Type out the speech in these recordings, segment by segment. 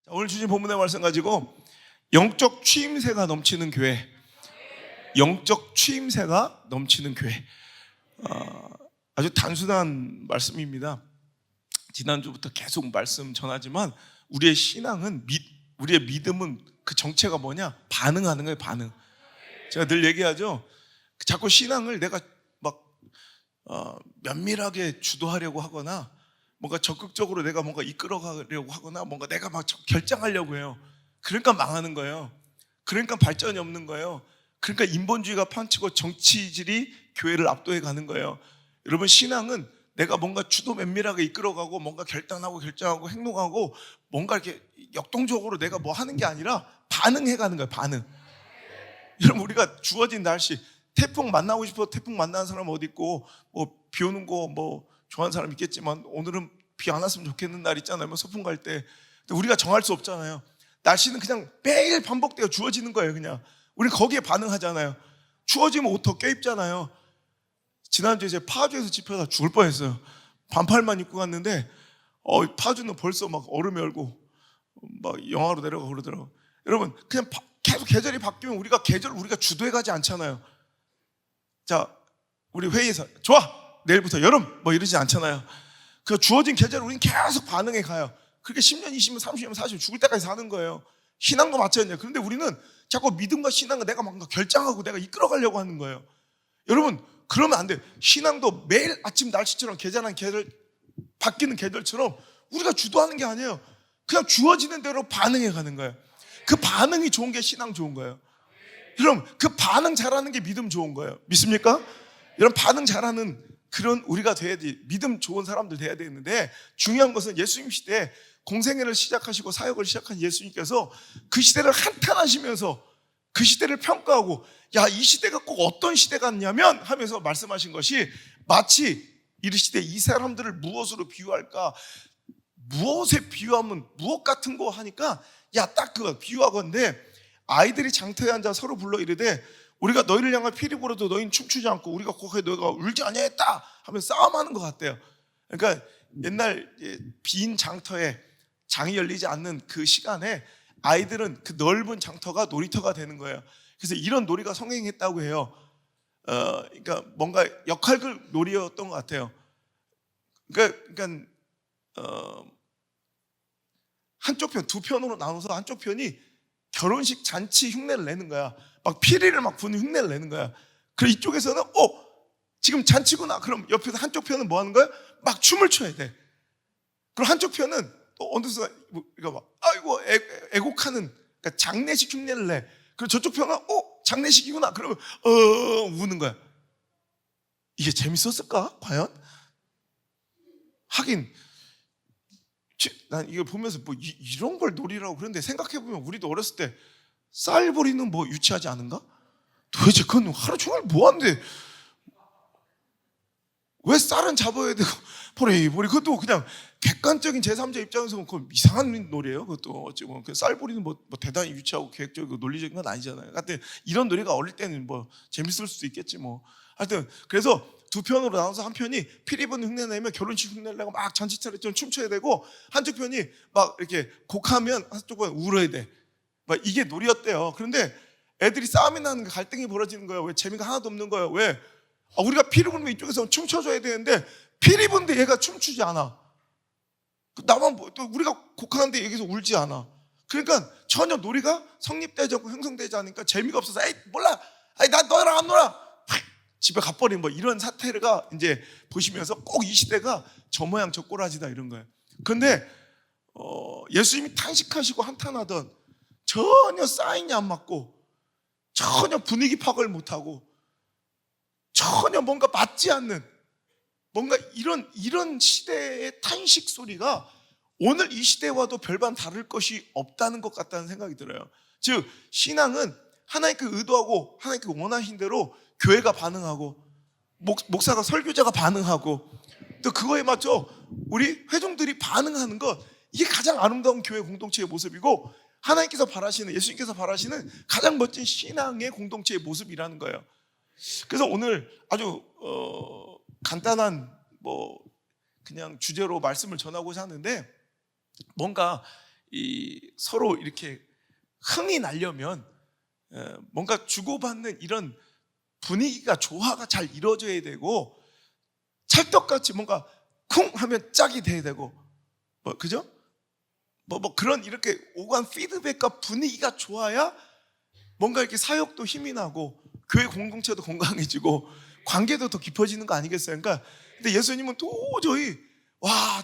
오늘 주신 본문의 말씀 가지고 영적 추임새가 넘치는 교회, 영적 추임새가 넘치는 교회. 아주 단순한 말씀입니다. 지난주부터 계속 말씀 전하지만 우리의 신앙은 우리의 믿음은 그 정체가 뭐냐? 반응하는 거예요. 반응. 제가 늘 얘기하죠. 자꾸 신앙을 내가 막 면밀하게 주도하려고 하거나 뭔가 적극적으로 내가 뭔가 이끌어가려고 하거나 뭔가 내가 막 결정하려고 해요. 그러니까 망하는 거예요. 그러니까 발전이 없는 거예요. 그러니까 인본주의가 판치고 정치질이 교회를 압도해 가는 거예요. 여러분, 신앙은 내가 뭔가 주도 면밀하게 이끌어가고 뭔가 결정하고 행동하고 뭔가 이렇게 역동적으로 내가 뭐 하는 게 아니라 반응해 가는 거예요. 반응. 여러분, 우리가 주어진 날씨, 태풍 만나고 싶어 태풍 만나는 사람 어디 있고, 뭐 비 오는 거 뭐 좋아하는 사람 있겠지만 오늘은 비 안 왔으면 좋겠는 날 있잖아요. 뭐 소풍 갈 때. 근데 우리가 정할 수 없잖아요. 날씨는 그냥 매일 반복되어 주어지는 거예요. 그냥 우리 거기에 반응하잖아요. 추워지면 옷 더 껴입잖아요. 지난주에 제 파주에서 집회하다 죽을 뻔했어요. 반팔만 입고 갔는데 파주는 벌써 막 얼음이 얼고 막 영하로 내려가고 그러더라고요. 여러분, 그냥 계속 계절이 바뀌면 우리가 계절을 우리가 주도해가지 않잖아요. 자, 우리 회의에서 좋아! 내일부터 여름! 뭐 이러지 않잖아요. 그 주어진 계절을 우리는 계속 반응해 가요. 그렇게 10년, 20년, 30년, 40년 죽을 때까지 사는 거예요. 신앙도 마찬가지예요. 그런데 우리는 자꾸 믿음과 신앙을 내가 뭔가 결정하고 내가 이끌어가려고 하는 거예요. 여러분, 그러면 안 돼요. 신앙도 매일 아침 날씨처럼 계절한 계절, 바뀌는 계절처럼 우리가 주도하는 게 아니에요. 그냥 주어지는 대로 반응해 가는 거예요. 그 반응이 좋은 게 신앙 좋은 거예요. 여러분, 그 반응 잘하는 게 믿음 좋은 거예요. 믿습니까? 여러분, 반응 잘하는 그런 우리가 돼야지, 믿음 좋은 사람들 돼야 되는데, 중요한 것은 예수님 시대에 공생애를 시작하시고 사역을 시작한 예수님께서 그 시대를 한탄하시면서 그 시대를 평가하고, 야, 이 시대가 꼭 어떤 시대 같냐면 하면서 말씀하신 것이, 마치 이르시되 이 사람들을 무엇으로 비유할까? 무엇에 비유하면 무엇 같은 거 하니까, 야, 딱 그거 비유하건대 아이들이 장터에 앉아 서로 불러 이르되 우리가 너희를 향해 피리 불어도 너희는 춤추지 않고 우리가 곡해 너희가 울지 아니하였다 하면서 싸움하는 것 같대요. 그러니까 옛날 빈 장터에 장이 열리지 않는 그 시간에 아이들은 그 넓은 장터가 놀이터가 되는 거예요. 그래서 이런 놀이가 성행했다고 해요. 그러니까 뭔가 역할 놀이였던 것 같아요. 그러니까 한쪽 편, 두 편으로 나눠서 한쪽 편이 결혼식 잔치 흉내를 내는 거야. 막 피리를 막 부는 흉내를 내는 거야. 그리고 이쪽에서는 지금 잔치구나. 그럼 옆에서 한쪽 편은 뭐 하는 거야? 막 춤을 춰야 돼. 그리고 한쪽 편은 또 어느 순간 이거 막 아이고 애곡하는, 그러니까 장례식 흉내를 내. 그리고 저쪽 편은 장례식이구나. 그러면 우는 거야. 이게 재밌었을까? 과연? 하긴 난 이거 보면서 뭐 이런 걸 놀이라고 그런데 생각해보면 우리도 어렸을 때 쌀벌이는 뭐 유치하지 않은가? 도대체 그건 하루 종일 뭐 하는데 왜 쌀은 잡아야 되고 보리 그것도 그냥 객관적인 제3자 입장에서 보면 그건 이상한 놀이에요. 그것도 어찌 보면 쌀벌이는 뭐 대단히 유치하고 계획적이고 논리적인 건 아니잖아요. 하여튼 이런 놀이가 어릴 때는 뭐 재밌을 수도 있겠지 뭐. 하여튼 그래서 두 편으로 나눠서 한 편이 피리 부는 흉내 내면 결혼식 흉내를 내고 막 잔치 차례처럼 춤춰야 되고, 한쪽 편이 막 이렇게 곡하면 한쪽은 울어야 돼. 막 이게 놀이였대요. 그런데 애들이 싸움이 나는 거, 갈등이 벌어지는 거예요. 왜? 재미가 하나도 없는 거예요. 왜? 우리가 피리 부면 이쪽에서 춤춰줘야 되는데 피리 부는데 얘가 춤추지 않아. 나만 또 우리가 곡하는데 여기서 울지 않아. 그러니까 전혀 놀이가 성립되지 않고 형성되지 않으니까 재미가 없어서 에이 몰라, 나 너랑 안 놀아, 집에 가버린 뭐 이런 사태가 이제 보시면서 꼭 이 시대가 저 모양 저 꼬라지다 이런 거예요. 그런데 예수님이 탄식하시고 한탄하던 전혀 사인이 안 맞고 전혀 분위기 파악을 못하고 전혀 뭔가 맞지 않는 뭔가 이런 시대의 탄식 소리가 오늘 이 시대와도 별반 다를 것이 없다는 것 같다는 생각이 들어요. 즉 신앙은 하나님께 의도하고 하나님께 원하신 대로 교회가 반응하고 목사가 설교자가 반응하고 또 그거에 맞춰 우리 회중들이 반응하는 것, 이게 가장 아름다운 교회 공동체의 모습이고 하나님께서 바라시는, 예수님께서 바라시는 가장 멋진 신앙의 공동체의 모습이라는 거예요. 그래서 오늘 아주 간단한 뭐 그냥 주제로 말씀을 전하고자 하는데, 뭔가 서로 이렇게 흥이 나려면 뭔가 주고받는 이런 분위기가 조화가 잘 이루어져야 되고, 찰떡같이 뭔가 쿵 하면 짝이 돼야 되고, 그죠? 그런 이렇게 오간 피드백과 분위기가 좋아야 뭔가 이렇게 사역도 힘이 나고 교회 공동체도 건강해지고 관계도 더 깊어지는 거 아니겠어요? 그러니까 근데 예수님은 도저히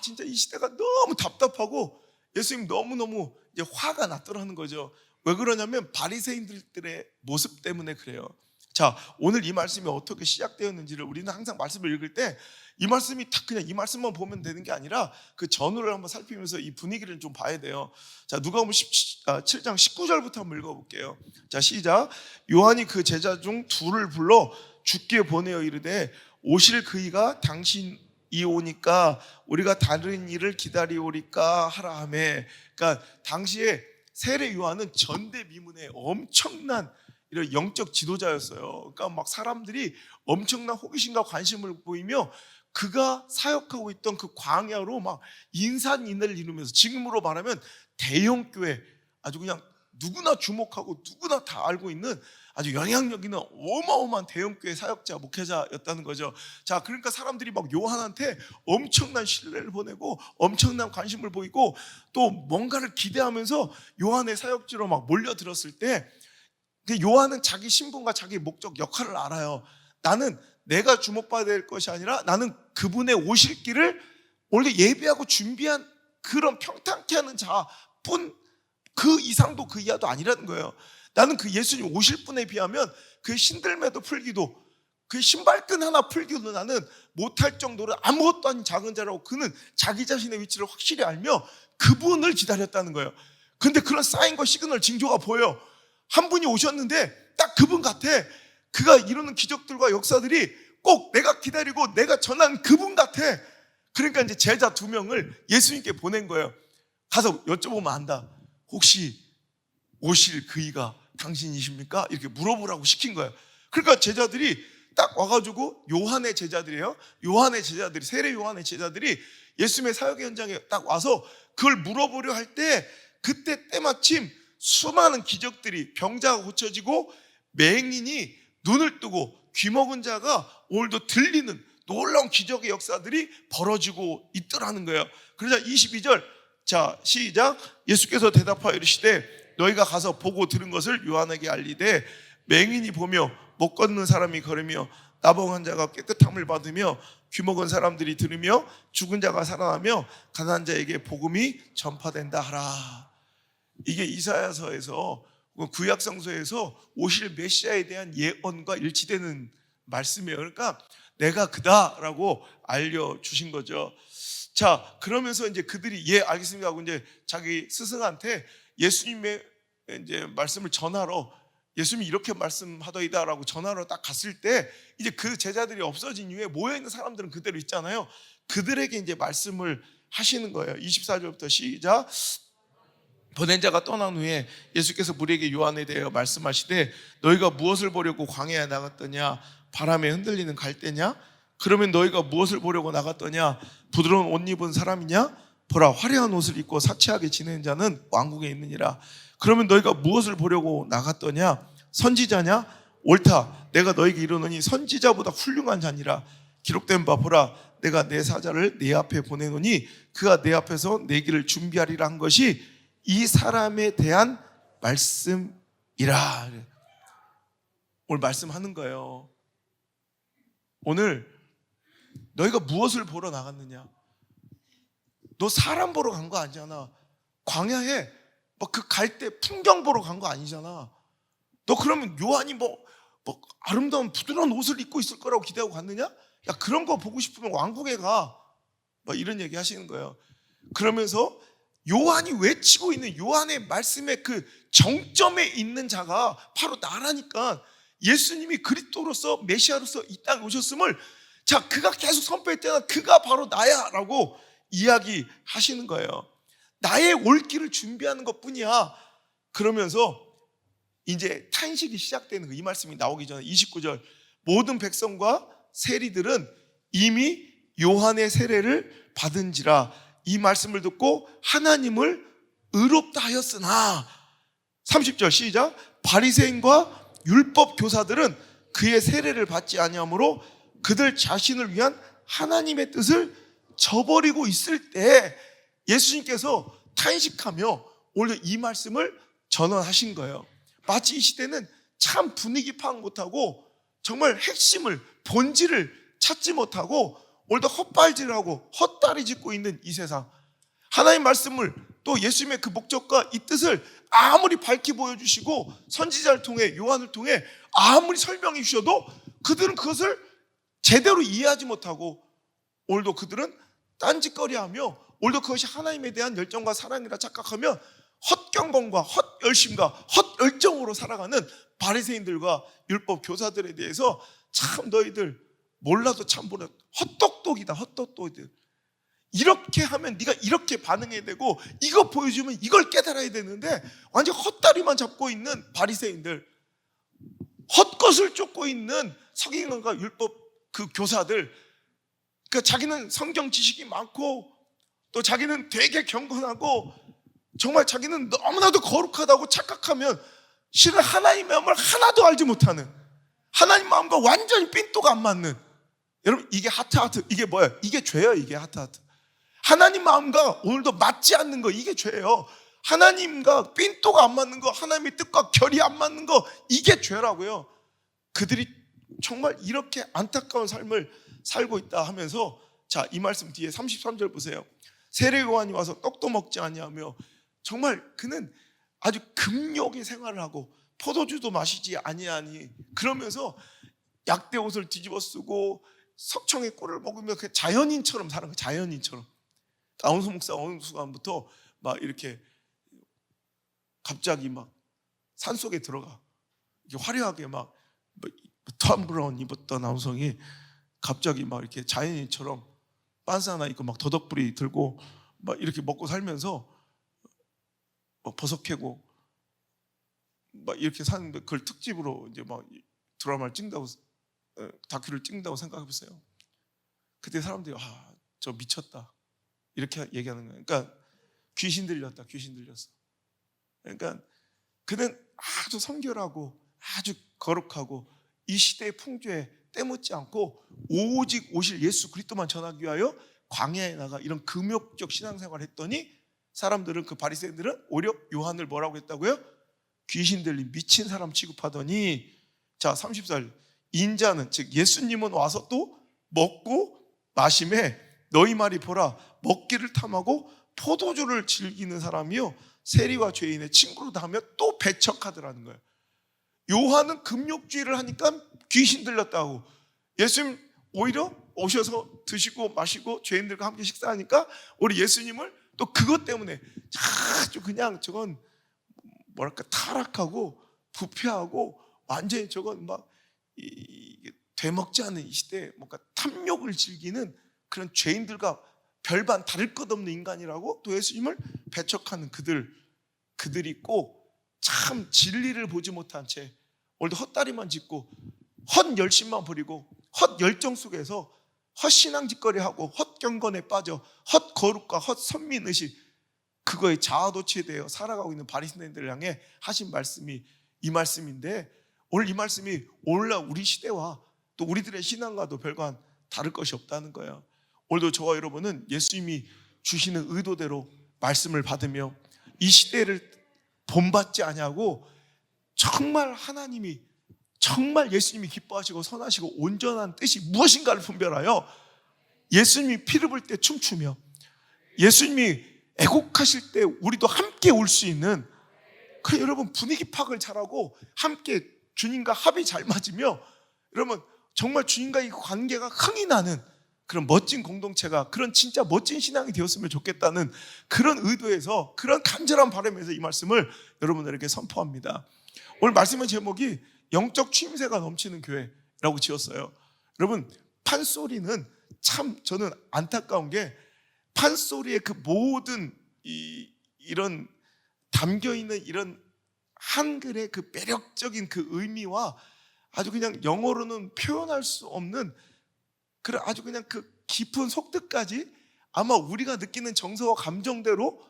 진짜 이 시대가 너무 답답하고 예수님 너무너무 이제 화가 났더라는 거죠. 왜 그러냐면 바리새인들의 모습 때문에 그래요. 자, 오늘 이 말씀이 어떻게 시작되었는지를 우리는 항상 말씀을 읽을 때 이 말씀이 딱 그냥 이 말씀만 보면 되는 게 아니라 그 전후를 한번 살피면서 이 분위기를 좀 봐야 돼요. 자, 누가복음 7장 19절부터 한번 읽어볼게요. 자, 시작. 요한이 그 제자 중 둘을 불러 주께 보내어 이르되 오실 그이가 당신이 오니까 우리가 다른 일을 기다리오리까 하라 하매. 그러니까 당시에 세례 요한은 전대미문의 엄청난 이런 영적 지도자였어요. 그러니까 막 사람들이 엄청난 호기심과 관심을 보이며 그가 사역하고 있던 그 광야로 막 인산인해를 이루면서, 지금으로 말하면 대형 교회, 아주 그냥 누구나 주목하고 누구나 다 알고 있는 아주 영향력 있는 어마어마한 대형 교회 사역자, 목회자였다는 거죠. 자, 그러니까 사람들이 막 요한한테 엄청난 신뢰를 보내고 엄청난 관심을 보이고 또 뭔가를 기대하면서 요한의 사역지로 막 몰려들었을 때, 요한은 자기 신분과 자기 목적, 역할을 알아요. 나는 내가 주목받아야 될 것이 아니라 나는 그분의 오실 길을 원래 예배하고 준비한 그런 평탄케 하는 자뿐, 그 이상도 그 이하도 아니라는 거예요. 나는 그 예수님 오실 분에 비하면 그의 신들매도 풀기도, 그의 신발끈 하나 풀기도 나는 못할 정도로 아무것도 아닌 작은 자라고, 그는 자기 자신의 위치를 확실히 알며 그분을 기다렸다는 거예요. 근데 그런 사인과 시그널, 징조가 보여. 한 분이 오셨는데 딱 그분 같아. 그가 이루는 기적들과 역사들이 꼭 내가 기다리고 내가 전한 그분 같아. 그러니까 이제 제자 2명을 예수님께 보낸 거예요. 가서 여쭤보면 안다. 혹시 오실 그이가 당신이십니까? 이렇게 물어보라고 시킨 거예요. 그러니까 제자들이 딱 와가지고, 요한의 제자들이에요. 요한의 제자들이, 세례 요한의 제자들이 예수님의 사역의 현장에 딱 와서 그걸 물어보려 할 때, 그때 때마침 수많은 기적들이, 병자가 고쳐지고 맹인이 눈을 뜨고 귀 먹은 자가 오늘도 들리는 놀라운 기적의 역사들이 벌어지고 있더라는 거예요. 그러자 22절, 자 시작. 예수께서 대답하여 이르시되 너희가 가서 보고 들은 것을 요한에게 알리되 맹인이 보며 못 걷는 사람이 걸으며 나병한 자가 깨끗함을 받으며 귀 먹은 사람들이 들으며 죽은 자가 살아나며 가난한 자에게 복음이 전파된다 하라. 이게 이사야서에서, 구약성서에서 오실 메시아에 대한 예언과 일치되는 말씀이에요. 그러니까 내가 그다라고 알려주신 거죠. 자, 그러면서 이제 그들이 예 알겠습니다 하고 이제 자기 스승한테 예수님의 이제 말씀을 전하러, 예수님이 이렇게 말씀하더이다라고 전하러 딱 갔을 때, 이제 그 제자들이 없어진 이후에 모여있는 사람들은 그대로 있잖아요. 그들에게 이제 말씀을 하시는 거예요. 24절부터 시작. 보낸 자가 떠난 후에 예수께서 무리에게 요한에 대하여 말씀하시되 너희가 무엇을 보려고 광야에 나갔더냐? 바람에 흔들리는 갈대냐? 그러면 너희가 무엇을 보려고 나갔더냐? 부드러운 옷 입은 사람이냐? 보라, 화려한 옷을 입고 사치하게 지내는 자는 왕국에 있느니라. 그러면 너희가 무엇을 보려고 나갔더냐? 선지자냐? 옳다, 내가 너희에게 이르노니 선지자보다 훌륭한 자니라. 기록된 바 보라, 내가 내 사자를 네 앞에 보내노니 그가 내 앞에서 내 길을 준비하리라 한 것이 이 사람에 대한 말씀이라. 오늘 말씀하는 거예요. 오늘 너희가 무엇을 보러 나갔느냐? 너 사람 보러 간 거 아니잖아. 광야에 그 갈대 풍경 보러 간 거 아니잖아. 너 그러면 요한이 아름다운 부드러운 옷을 입고 있을 거라고 기대하고 갔느냐? 야, 그런 거 보고 싶으면 왕국에 가. 이런 얘기 하시는 거예요. 그러면서 요한이 외치고 있는 요한의 말씀의 그 정점에 있는 자가 바로 나라니까, 예수님이 그리스도로서 메시아로서 이 땅에 오셨음을, 자, 그가 계속 선포했잖아. 그가 바로 나야 라고 이야기하시는 거예요. 나의 올 길을 준비하는 것 뿐이야. 그러면서 이제 탄식이 시작되는 거, 이 말씀이 나오기 전에 29절, 모든 백성과 세리들은 이미 요한의 세례를 받은지라. 이 말씀을 듣고 하나님을 의롭다 하였으나 30절 시작. 바리새인과 율법 교사들은 그의 세례를 받지 아니하므로 그들 자신을 위한 하나님의 뜻을 저버리고 있을 때 예수님께서 탄식하며 오늘 이 말씀을 전언하신 거예요. 마치 이 시대는 참 분위기 파악 못하고 정말 핵심을, 본질을 찾지 못하고 오늘도 헛발질하고 헛다리 짚고 있는 이 세상, 하나님 말씀을 또 예수님의 그 목적과 이 뜻을 아무리 밝히 보여주시고 선지자를 통해, 요한을 통해 아무리 설명해 주셔도 그들은 그것을 제대로 이해하지 못하고 오늘도 그들은 딴짓거리하며 오늘도 그것이 하나님에 대한 열정과 사랑이라 착각하며 헛경건과 헛열심과 헛열정으로 살아가는 바리새인들과 율법 교사들에 대해서 참 너희들 몰라도 참 몰라, 헛똑똑이다, 헛똑똑이들. 이렇게 하면 네가 이렇게 반응해야 되고 이거 보여주면 이걸 깨달아야 되는데 완전 헛다리만 잡고 있는 바리새인들, 헛것을 쫓고 있는 서기관과 율법 그 교사들, 그러니까 자기는 성경 지식이 많고 또 자기는 되게 경건하고 정말 자기는 너무나도 거룩하다고 착각하면 실은 하나님의 마음을 하나도 알지 못하는, 하나님 마음과 완전히 삔또가 안 맞는, 여러분 이게 하트, 이게 뭐예요? 이게 죄예요. 이게 하트. 하나님 마음과 오늘도 맞지 않는 거, 이게 죄예요. 하나님과 삔또가 안 맞는 거, 하나님의 뜻과 결이 안 맞는 거, 이게 죄라고요. 그들이 정말 이렇게 안타까운 삶을 살고 있다 하면서, 자, 이 말씀 뒤에 33절 보세요. 세례요한이 와서 떡도 먹지 아니하며, 정말 그는 아주 금욕의 생활을 하고 포도주도 마시지 아니하니, 그러면서 약대 옷을 뒤집어 쓰고 석청의 꿀을 먹으며 그 자연인처럼 사는 거예요. 자연인처럼. 아운수 목사 어느 순간부터 막 이렇게 갑자기 막 산속에 들어가 화려하게 막 톰 브라운 입었던 아운성이 갑자기 막 이렇게 자연인처럼 빤스 하나 입고 막 더덕불이 들고 막 이렇게 먹고 살면서 막 버섯 캐고 막 이렇게 사는데, 그걸 특집으로 이제 막 드라마를 찍는다고, 다큐를 찍는다고 생각해보세요. 그때 사람들이 저 미쳤다 이렇게 얘기하는 거예요. 그러니까 귀신 들렸다, 귀신 들렸어. 그러니까 그는 아주 성결하고 아주 거룩하고 이 시대의 풍조에 때묻지 않고 오직 오실 예수 그리스도만 전하기 위하여 광야에 나가 이런 금욕적 신앙생활을 했더니 사람들은, 그 바리새인들은 오히려 요한을 뭐라고 했다고요? 귀신 들린 미친 사람 취급하더니, 자 30절, 인자는 즉 예수님은 와서 또 먹고 마심에 너희 말이 보라, 먹기를 탐하고 포도주를 즐기는 사람이요 세리와 죄인의 친구로다 하며 또 배척하더라는 거예요. 요한은 금욕주의를 하니까 귀신 들렸다고, 예수님 오히려 오셔서 드시고 마시고 죄인들과 함께 식사하니까 우리 예수님을 또 그것 때문에 아주 그냥 저건 뭐랄까 타락하고 부패하고 완전히 저건 막 되먹지 않은 이 시대에 뭔가 탐욕을 즐기는 그런 죄인들과 별반 다를 것 없는 인간이라고 또 예수님을 배척하는 그들이 꼭 참 진리를 보지 못한 채 오늘도 헛다리만 짚고 헛열심만 부리고 헛열정 속에서 헛신앙짓거리하고 헛경건에 빠져 헛거룩과 헛선민의식, 그거에 자아도취되어 살아가고 있는 바리새인들을 향해 하신 말씀이 이 말씀인데, 오늘 이 말씀이 오늘날 우리 시대와 또 우리들의 신앙과도 별반 다를 것이 없다는 거예요. 오늘도 저와 여러분은 예수님이 주시는 의도대로 말씀을 받으며 이 시대를 본받지 아니하고 정말 하나님이, 정말 예수님이 기뻐하시고 선하시고 온전한 뜻이 무엇인가를 분별하여 예수님이 피를 불 때 춤추며 예수님이 애곡하실 때 우리도 함께 울 수 있는, 그 여러분 분위기 파악을 잘하고 함께 주님과 합이 잘 맞으며 여러분 정말 주님과 이 관계가 흥이 나는 그런 멋진 공동체가, 그런 진짜 멋진 신앙이 되었으면 좋겠다는 그런 의도에서, 그런 간절한 바람에서 이 말씀을 여러분들에게 선포합니다. 오늘 말씀의 제목이 영적 취임새가 넘치는 교회라고 지었어요. 여러분 판소리는 참 저는 안타까운 게, 판소리의 그 모든 이런 담겨있는 이런 한글의 그 매력적인 그 의미와 아주 그냥 영어로는 표현할 수 없는 그런 아주 그냥 그 깊은 속뜻까지 아마 우리가 느끼는 정서와 감정대로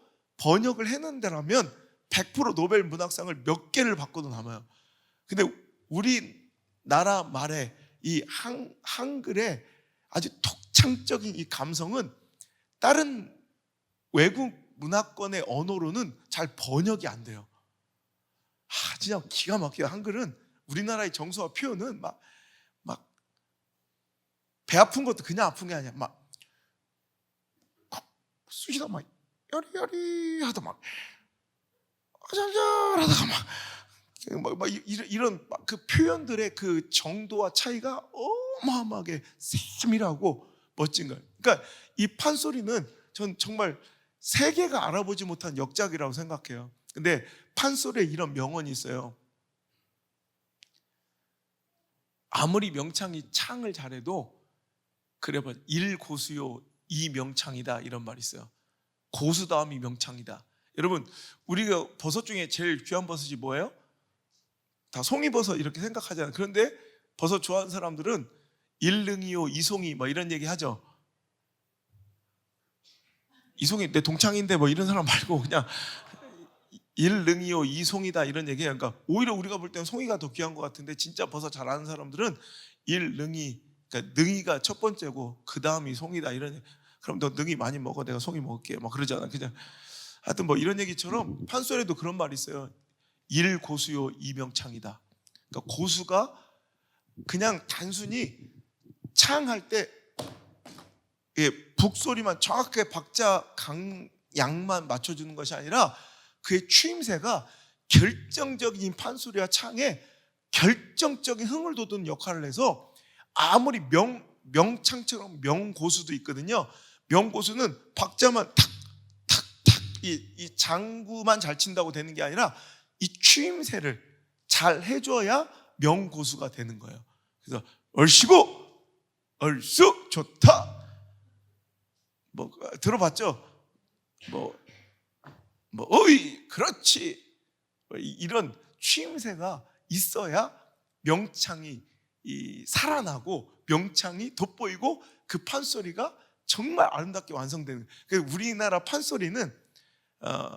번역을 해낸다라면 100% 노벨 문학상을 몇 개를 받고도 남아요. 근데 우리나라 말에 이 한글의 아주 독창적인 이 감성은 다른 외국 문화권의 언어로는 잘 번역이 안 돼요. 진짜 기가 막혀요. 한글은 우리나라의 정서와 표현은 막 배 아픈 것도 그냥 아픈 게 아니야. 막 쑤시다 막 여리여리 하다 막 아잘잘하다가 막 이런 그 표현들의 그 정도와 차이가 어마어마하게 세밀하고 멋진 거예요. 그러니까 이 판소리는 전 정말 세계가 알아보지 못한 역작이라고 생각해요. 근데 판소리에 이런 명언이 있어요. 아무리 명창이 창을 잘해도 그래봐 일고수요 이명창이다 이런 말이 있어요. 고수다움이 명창이다. 여러분, 우리가 버섯 중에 제일 귀한 버섯이 뭐예요? 다 송이버섯 이렇게 생각하잖아요. 그런데 버섯 좋아하는 사람들은 일능이요 이송이 뭐 이런 얘기 하죠. 이송이 내 동창인데 뭐 이런 사람 말고 그냥 일능이요 이송이다 이런 얘기해요. 그러니까 오히려 우리가 볼 때는 송이가 더 귀한 것 같은데 진짜 버섯 잘 아는 사람들은 일능이, 그러니까 능이가 첫 번째고 그 다음이 송이다 이런 얘기. 그럼 너 능이 많이 먹어, 내가 송이 먹을게 막 그러잖아. 그냥 하여튼 뭐 이런 얘기처럼 판소리에도 그런 말이 있어요. 일고수요 이명창이다. 그러니까 고수가 그냥 단순히 창할 때 북소리만 정확하게 박자 양만 맞춰주는 것이 아니라 그의 추임새가 결정적인 판소리와 창에 결정적인 흥을 돋우는 역할을 해서 아무리 명창처럼 명고수도 있거든요. 명고수는 박자만 탁탁탁 이 장구만 잘 친다고 되는 게 아니라 이 추임새를 잘 해줘야 명고수가 되는 거예요. 그래서 얼씨구 얼쑤 좋다 뭐 들어봤죠? 뭐 어이 그렇지 이런 추임새가 있어야 명창이 살아나고 명창이 돋보이고 그 판소리가 정말 아름답게 완성되는. 그래서 우리나라 판소리는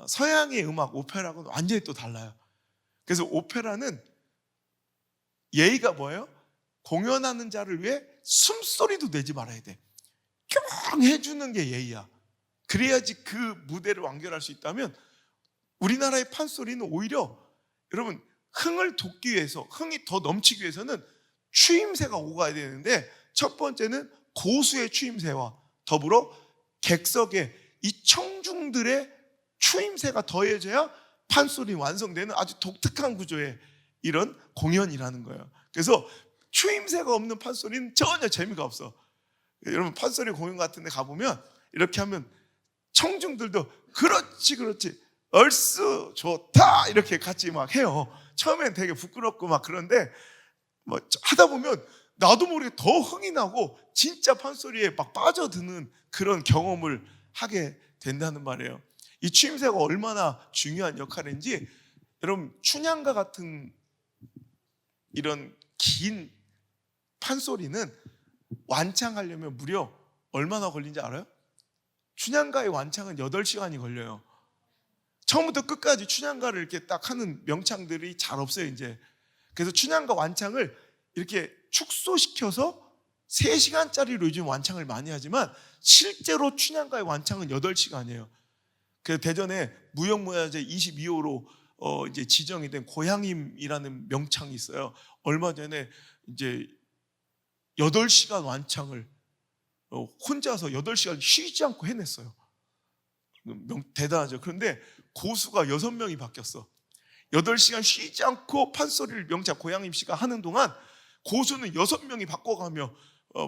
서양의 음악 오페라하고는 완전히 또 달라요. 그래서 오페라는 예의가 뭐예요? 공연하는 자를 위해 숨소리도 내지 말아야 돼. 뿅 해주는 게 예의야. 그래야지 그 무대를 완결할 수 있다면 우리나라의 판소리는 오히려 여러분 흥을 돋기 위해서, 흥이 더 넘치기 위해서는 추임새가 오고 가야 되는데 첫 번째는 고수의 추임새와 더불어 객석의 이 청중들의 추임새가 더해져야 판소리 완성되는 아주 독특한 구조의 이런 공연이라는 거예요. 그래서 추임새가 없는 판소리는 전혀 재미가 없어. 여러분 판소리 공연 같은 데 가보면 이렇게 하면 청중들도 그렇지 얼쑤 좋다 이렇게 같이 막 해요. 처음엔 되게 부끄럽고 막 그런데 뭐 하다 보면 나도 모르게 더 흥이 나고 진짜 판소리에 막 빠져드는 그런 경험을 하게 된다는 말이에요. 이 추임새가 얼마나 중요한 역할인지 여러분 춘향가 같은 이런 긴 판소리는 완창하려면 무려 얼마나 걸린지 알아요? 춘향가의 완창은 8시간이 걸려요. 처음부터 끝까지 춘향가를 이렇게 딱 하는 명창들이 잘 없어요 이제. 그래서 춘향가 완창을 이렇게 축소시켜서 3시간짜리로 요즘 완창을 많이 하지만 실제로 춘향가의 완창은 8시간이에요. 그래서 대전에 무형문화재 22호로 이제 지정이 된 고향임이라는 명창이 있어요. 얼마 전에 이제 8시간 완창을 혼자서 8시간 쉬지 않고 해냈어요. 대단하죠. 그런데 고수가 6명이 바뀌었어. 8시간 쉬지 않고 판소리를 명창 고향임 씨가 하는 동안 고수는 6명이 바꿔가며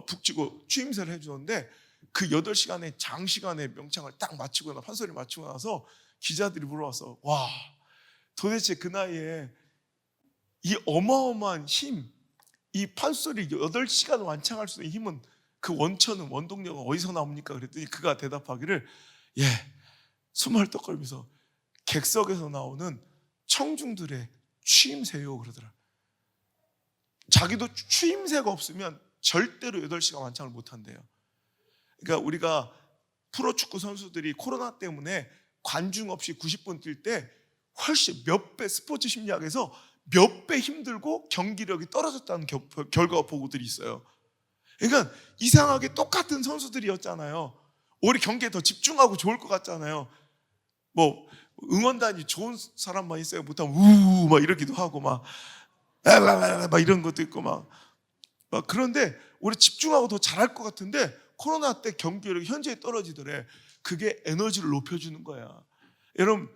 북치고 추임새를 해주는데 그 8시간의 장시간의 명창을 딱 마치고 판소리를 마치고 나서 기자들이 물어봤어. 와, 도대체 그 나이에 이 어마어마한 힘, 이 판소리 8시간 완창할 수 있는 힘은 그 원천은 원동력은 어디서 나옵니까? 그랬더니 그가 대답하기를 숨을 헐떡거리면서 객석에서 나오는 청중들의 추임새요 그러더라. 자기도 추임새가 없으면 절대로 8시간 완창을 못한대요. 그러니까 우리가 프로축구 선수들이 코로나 때문에 관중 없이 90분 뛸 때 훨씬 몇 배, 스포츠 심리학에서 몇 배 힘들고 경기력이 떨어졌다는 결과 보고들이 있어요. 그러니까 이상하게 똑같은 선수들이었잖아요. 우리 경기에 더 집중하고 좋을 것 같잖아요. 뭐 응원단이 좋은 사람만 있어요. 못하면 우우 막 이러기도 하고 막 이런 것도 있고 막 그런데 우리 집중하고 더 잘할 것 같은데 코로나 때 경기력이 현저히 떨어지더래. 그게 에너지를 높여주는 거야. 여러분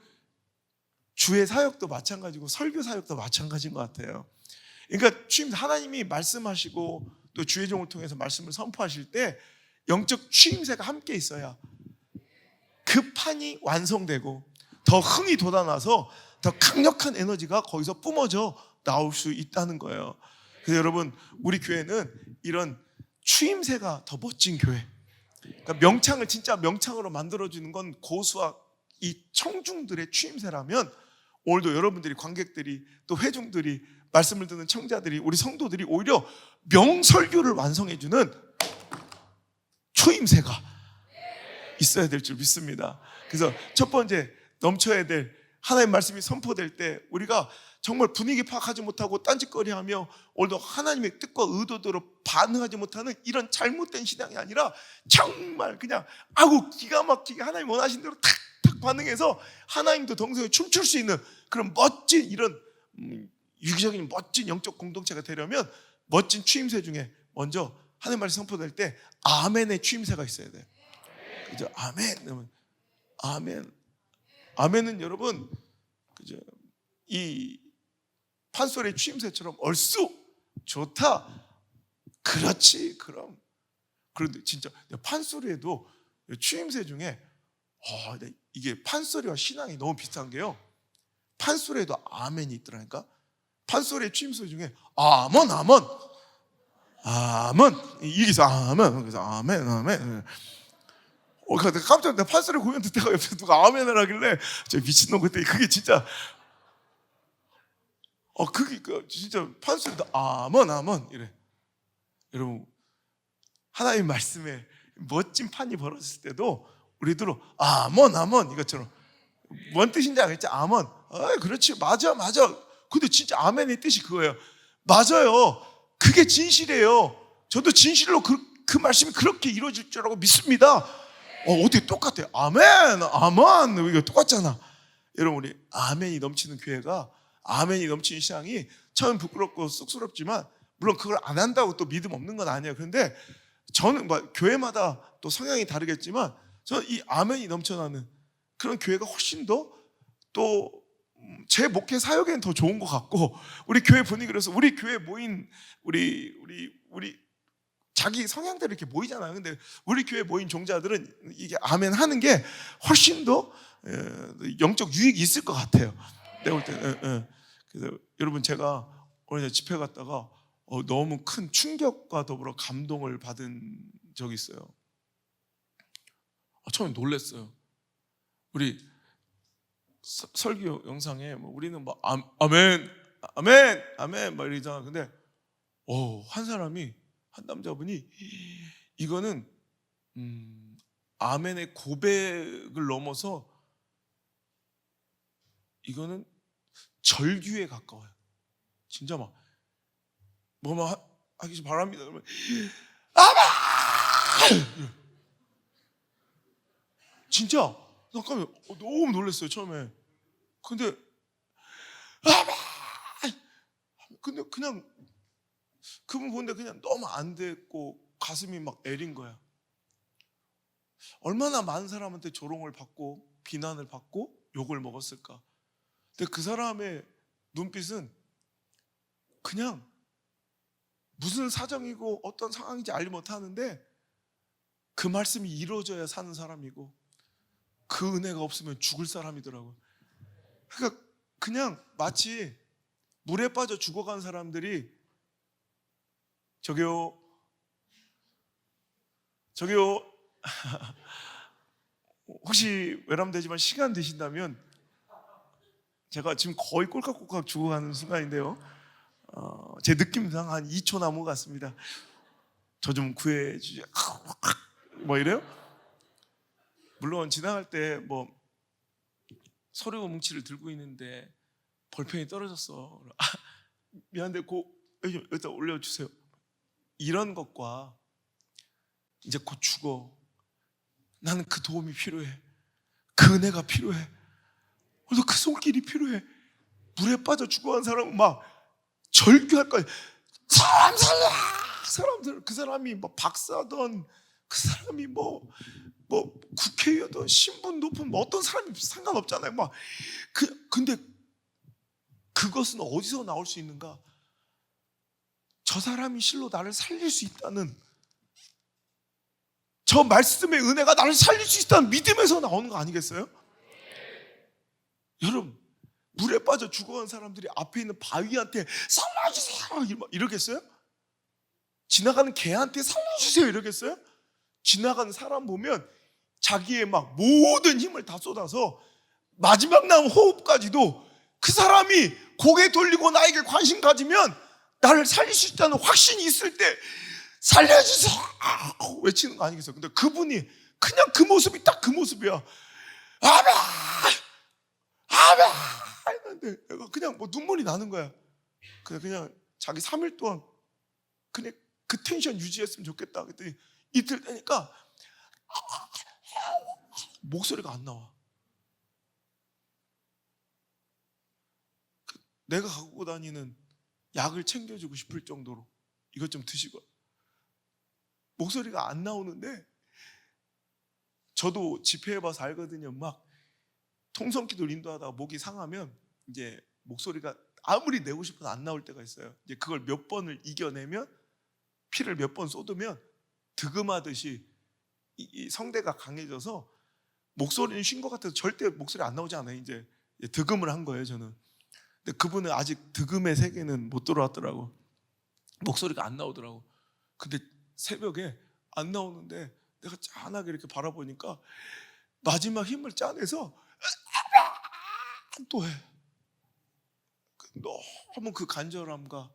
주의 사역도 마찬가지고 설교 사역도 마찬가지인 것 같아요. 그러니까 주님 하나님이 말씀하시고 또 주의 종을 통해서 말씀을 선포하실 때 영적 추임새가 함께 있어야 그 판이 완성되고 더 흥이 돋아나서 더 강력한 에너지가 거기서 뿜어져 나올 수 있다는 거예요. 그래서 여러분 우리 교회는 이런 추임새가 더 멋진 교회. 그러니까 명창을 진짜 명창으로 만들어주는 건 고수와 이 청중들의 추임새라면 오늘도 여러분들이 관객들이 또 회중들이 말씀을 듣는 청자들이 우리 성도들이 오히려 명설교를 완성해주는 추임새가 있어야 될 줄 믿습니다. 그래서 첫 번째 넘쳐야 될 하나님의 말씀이 선포될 때 우리가 정말 분위기 파악하지 못하고 딴짓거리하며 오늘도 하나님의 뜻과 의도대로 반응하지 못하는 이런 잘못된 신앙이 아니라 정말 그냥 기가 막히게 하나님 원하신 대로 탁탁 반응해서 하나님도 동성에 춤출 수 있는 그런 멋진 이런 유기적인 멋진 영적 공동체가 되려면 멋진 추임새 중에 먼저 하나님 말씀 선포될 때 아멘의 추임새가 있어야 돼요. 그죠? 아멘. 아멘. 아멘은 여러분 그죠? 이 판소리의 추임새처럼 얼쑤 좋다. 그렇지. 그럼. 그런데 진짜 판소리에도 추임새 중에 이게 판소리와 신앙이 너무 비슷한 게요. 판소리에도 아멘이 있더라니까. 판소리의 추임새 중에 아멘 아멘 아멘 이기서 아멘 그래서 아멘 아멘. 깜짝 놀랐다. 판소리 공연 듣다가 옆에서 누가 아멘을 하길래 저 미친놈 그때 그게 진짜 그게 진짜 판소리도 아멘 아멘 이래. 여러분 하나님 말씀에 멋진 판이 벌어졌을 때도 우리들은 아멘 아멘 이것처럼 뭔 뜻인지 알겠지? 아멘. 그렇지 맞아. 근데 진짜 아멘의 뜻이 그거예요. 맞아요. 그게 진실이에요. 저도 진실로 그 말씀이 그렇게 이루어질 줄 알고 믿습니다. 어떻게 똑같아요? 아멘 이거 똑같잖아. 여러분 우리 아멘이 넘치는 교회가 아멘이 넘치는 신앙이 처음 부끄럽고 쑥스럽지만 물론 그걸 안 한다고 또 믿음 없는 건 아니에요. 그런데 저는 교회마다 또 성향이 다르겠지만 저는 이 아멘이 넘쳐나는 그런 교회가 훨씬 더 또 제 목회 사역에는 더 좋은 것 같고 우리 교회 분위기 그래서 우리 교회 모인 우리 자기 성향대로 이렇게 모이잖아요. 근데 우리 교회 모인 종자들은 이게 아멘 하는 게 훨씬 더 영적 유익이 있을 것 같아요. 내가 볼 때. 그래서 여러분 제가 오늘 집회 갔다가 너무 큰 충격과 더불어 감동을 받은 적이 있어요. 처음에 놀랐어요. 우리 설교 영상에 우리는 막 아멘 막 이러잖아. 근데 한 사람이 한 남자분이 이거는 아멘의 고백을 넘어서 이거는 절규에 가까워요. 진짜 막 뭐만 하기 바랍니다. 그러면 아멘! 진짜 잠깐만 너무 놀랐어요 처음에. 근데 아멘! 근데 그냥 그분 보는데 그냥 너무 안 됐고 가슴이 막 애린 거야. 얼마나 많은 사람한테 조롱을 받고 비난을 받고 욕을 먹었을까. 근데 그 사람의 눈빛은 그냥 무슨 사정이고 어떤 상황인지 알지 못하는데 그 말씀이 이루어져야 사는 사람이고 그 은혜가 없으면 죽을 사람이더라고요. 그러니까 그냥 마치 물에 빠져 죽어간 사람들이 저기요 혹시 외람되지만 시간 되신다면 제가 지금 거의 꼴깍꼴깍 죽어가는 순간인데요. 제 느낌상 한 2초 남은 것 같습니다. 저 좀 구해주지 뭐 이래요? 물론 지나갈 때 서류 뭉치를 들고 있는데 볼펜이 떨어졌어. 아, 미안한데 여기다 올려주세요. 이런 것과 이제 곧 죽어, 나는 그 도움이 필요해, 그 은혜가 필요해, 그래서 그 손길이 필요해. 물에 빠져 죽어간 사람은 막 절규할 거야. 사람 살려! 사람들, 그 사람이 뭐 박사든 그 사람이 뭐 국회의원든 신분 높은 뭐 어떤 사람이 상관없잖아요. 막 근데 그것은 어디서 나올 수 있는가? 저 사람이 실로 나를 살릴 수 있다는, 저 말씀의 은혜가 나를 살릴 수 있다는 믿음에서 나오는 거 아니겠어요? 여러분, 물에 빠져 죽어간 사람들이 앞에 있는 바위한테 살려주세요 이러겠어요? 지나가는 개한테 살려주세요 이러겠어요? 지나가는 사람 보면 자기의 막 모든 힘을 다 쏟아서 마지막 남은 호흡까지도 그 사람이 고개 돌리고 나에게 관심 가지면 나를 살릴 수 있다는 확신이 있을 때 살려주세요 외치는 거 아니겠어요? 근데 그분이 그냥 그 모습이 딱 그 모습이야. 아멘! 아멘! 했는데 내가 그냥 뭐 눈물이 나는 거야. 그냥 자기 3일 동안 그냥 그 텐션 유지했으면 좋겠다. 그랬더니 이틀 되니까 목소리가 안 나와. 내가 갖고 다니는 약을 챙겨주고 싶을 정도로 이것 좀 드시고, 목소리가 안 나오는데 저도 집회해봐서 알거든요. 막 통성기도를 인도하다가 목이 상하면 이제 목소리가 아무리 내고 싶어도 안 나올 때가 있어요. 이제 그걸 몇 번을 이겨내면, 피를 몇 번 쏟으면 득음하듯이 이 성대가 강해져서 목소리는 쉰 것 같아서 절대 목소리 안 나오지 않아요. 이제 득음을 한 거예요, 저는. 근데 그분은 아직 득음의 세계는 못 들어왔더라고. 목소리가 안 나오더라고. 근데 새벽에 안 나오는데 내가 짠하게 이렇게 바라보니까 마지막 힘을 짜내서 또 해. 너무 그 간절함과,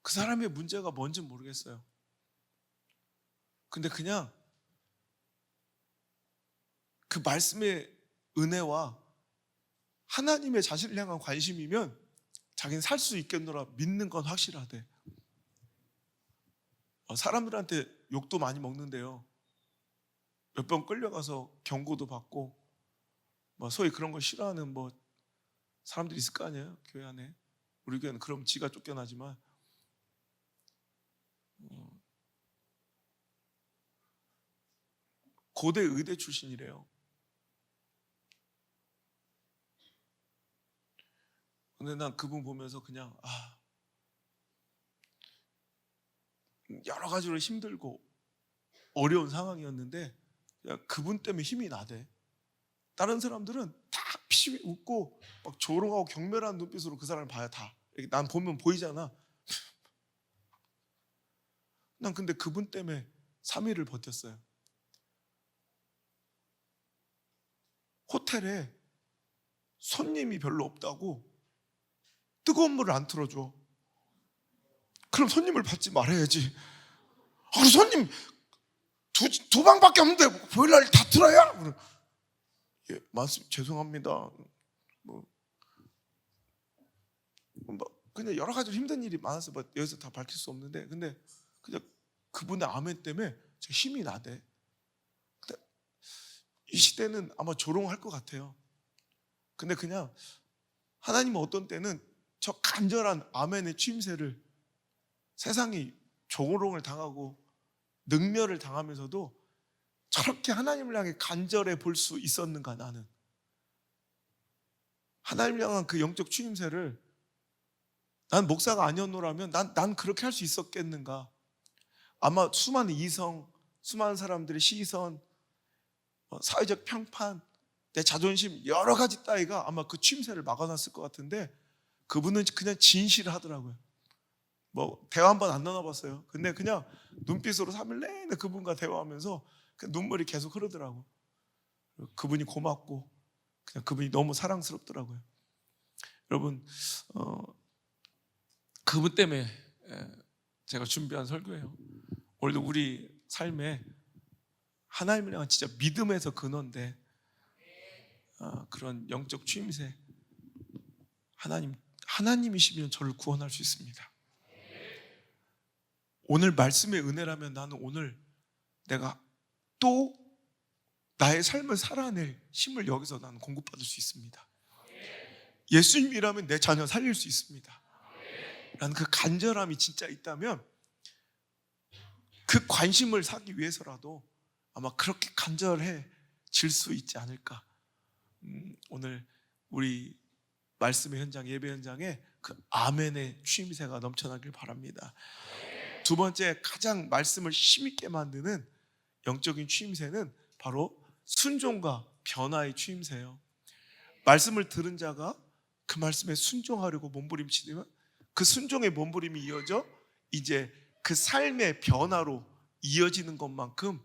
그 사람의 문제가 뭔지 모르겠어요. 근데 그냥 그 말씀의 은혜와 하나님의 자신을 향한 관심이면 자기는 살 수 있겠노라 믿는 건 확실하대. 사람들한테 욕도 많이 먹는데요, 몇 번 끌려가서 경고도 받고, 소위 그런 걸 싫어하는 사람들이 있을 거 아니에요, 교회 안에. 우리 교회는 그럼 지가 쫓겨나지만, 고대 의대 출신이래요. 근데 난 그분 보면서 그냥 여러 가지로 힘들고 어려운 상황이었는데 그냥 그분 때문에 힘이 나대. 다른 사람들은 다 피식 웃고 막 조롱하고 경멸한 눈빛으로 그 사람을 봐요. 다 이렇게 난 보면 보이잖아. 난 근데 그분 때문에 3일을 버텼어요. 호텔에 손님이 별로 없다고 뜨거운 물을 안 틀어줘. 그럼 손님을 받지 말아야지. 손님 두 방밖에 없는데 보일러를 다 틀어요? 예, 죄송합니다. 그냥 여러 가지로 힘든 일이 많아서 여기서 다 밝힐 수 없는데, 근데 그냥 그분의 아멘 때문에 제 힘이 나대. 근데 이 시대는 아마 조롱할 것 같아요. 근데 그냥 하나님은 어떤 때는 저 간절한 아멘의 추임새를, 세상이 조롱을 당하고 능멸을 당하면서도 저렇게 하나님을 향해 간절해 볼 수 있었는가. 나는 하나님을 향한 그 영적 추임새를, 난 목사가 아니었노라면 난 그렇게 할 수 있었겠는가. 아마 수많은 이성, 수많은 사람들의 시선, 사회적 평판, 내 자존심, 여러 가지 따위가 아마 그 추임새를 막아놨을 것 같은데, 그분은 그냥 진실하더라고요. 대화 한 번 안 나눠봤어요. 근데 그냥 눈빛으로 3일 내내 그분과 대화하면서 눈물이 계속 흐르더라고. 그분이 고맙고 그냥 그분이 너무 사랑스럽더라고요. 여러분, 그분 때문에 제가 준비한 설교예요. 오늘도 우리 삶에 하나님을 향한 진짜 믿음에서 근원데, 그런 영적 추임새, 하나님이시면 저를 구원할 수 있습니다. 오늘 말씀의 은혜라면 나는 오늘 내가 또 나의 삶을 살아낼 힘을 여기서 나는 공급받을 수 있습니다. 예수님이라면 내 자녀 살릴 수 있습니다 라는 그 간절함이 진짜 있다면 그 관심을 사기 위해서라도 아마 그렇게 간절해질 수 있지 않을까. 오늘 우리 말씀의 현장, 예배 현장에 그 아멘의 추임새가 넘쳐나길 바랍니다. 두 번째, 가장 말씀을 힘있게 만드는 영적인 추임새는 바로 순종과 변화의 추임새예요. 말씀을 들은 자가 그 말씀에 순종하려고 몸부림치면 그 순종의 몸부림이 이어져 이제 그 삶의 변화로 이어지는 것만큼